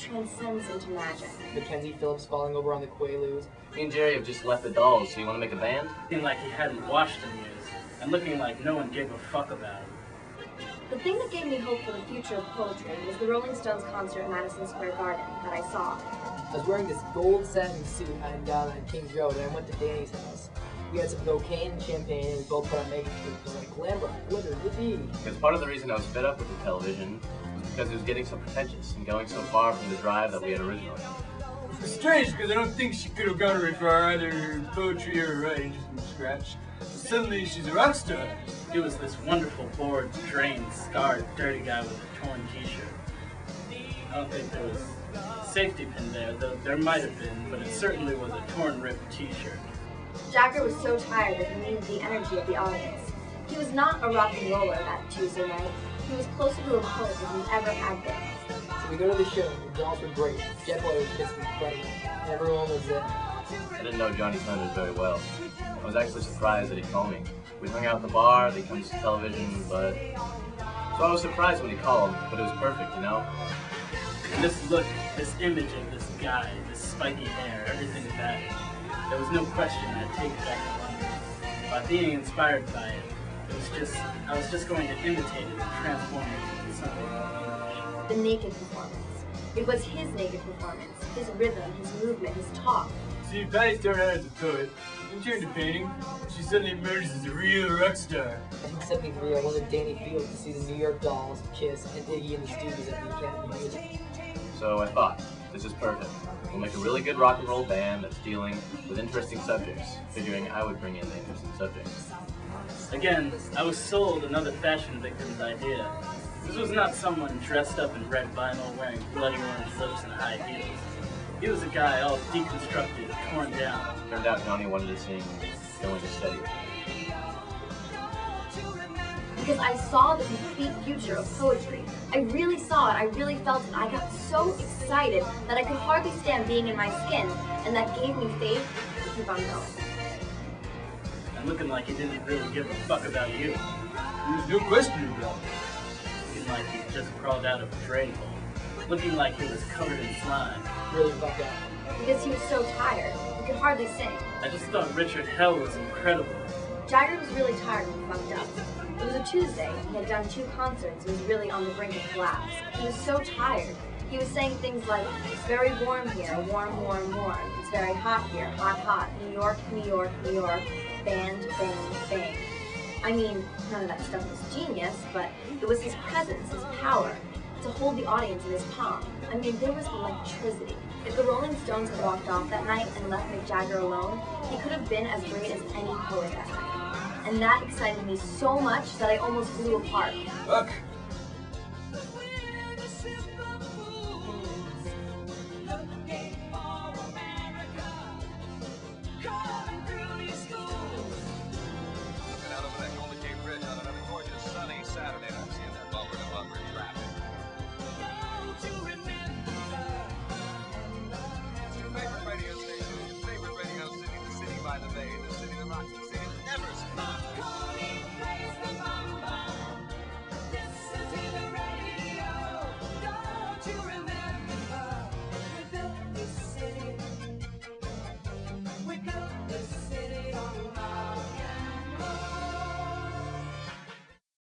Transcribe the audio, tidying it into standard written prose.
transcends into magic. Mackenzie Phillips falling over on the Quaaludes. Me and Jerry have just left the dolls, so you want to make a band? Looking like he hadn't washed in years, and looking like no one gave a fuck about him. The thing that gave me hope for the future of poetry was the Rolling Stones concert at Madison Square Garden that I saw. I was wearing this gold satin suit I had down on Kings Road, and I went to Danny's house. We had some cocaine and champagne, and we both put on makeup. It was like glam rock, glitter, yippee. Because part of the reason I was fed up with the television was because it was getting so pretentious and going so far from the drive that we had originally. It's strange because I don't think she could have gone very far either in poetry or writing just from scratch. But suddenly she's a rock star. He was this wonderful, bored, drained, scarred, dirty guy with a torn t-shirt. I don't think there was a safety pin there, though there might have been, but it certainly was a torn, ripped t-shirt. Jagger was so tired that he needed the energy of the audience. He was not a rock and roller that Tuesday night. He was closer to a poet than he ever had been. So we go to the show, and the dolls were great. Jeff Lowe was just incredible. Everyone was there. I didn't know Johnny Sanders very well. I was actually surprised that he'd call me. We hung out at the bar, they come to television, but... So I was surprised when he called, but it was perfect, you know? And this look, this image of this guy, this spiky hair, everything vanished. There was no question I'd take it back to London. By being inspired by it, I was just going to imitate it and transform it into something English. The naked performance. It was his naked performance, his rhythm, his movement, his talk. See, Patty started out as a poet, then turned to painting, and she suddenly emerged as a real rock star. In 1973, I wanted Danny Field to see the New York Dolls, Kiss, and Iggy in the studios at the Academy of Music. So I thought, this is perfect. We'll make a really good rock and roll band that's dealing with interesting subjects, figuring I would bring in the interesting subjects. Again, I was sold another fashion victim's idea. This was not someone dressed up in red vinyl, wearing bloody orange lips and high heels. He was a guy all deconstructed, torn down. Turned out Johnny wanted to sing Going to Steady. Because I saw the complete future of poetry. I really saw it, I really felt it. I got so excited that I could hardly stand being in my skin, and that gave me faith to keep on going. And looking like he didn't really give a fuck about you. There's no question about it. Looking like he just crawled out of a drain hole. Looking like he was covered in slime. Really fucked up. Because he was so tired, he could hardly sing. I just thought Richard Hell was incredible. Jagger was really tired and fucked up. It was a Tuesday, he had done 2 concerts and was really on the brink of collapse. He was so tired. He was saying things like, it's very warm here, warm, warm, warm. It's very hot here, hot, hot. New York, New York, New York. Band, bang, bang. I mean, none of that stuff was genius, but it was his presence, his power, to hold the audience in his palm. I mean, there was electricity. If the Rolling Stones had walked off that night and left Mick Jagger alone, he could have been as great as any poet that night. And that excited me so much that I almost blew apart. Fuck.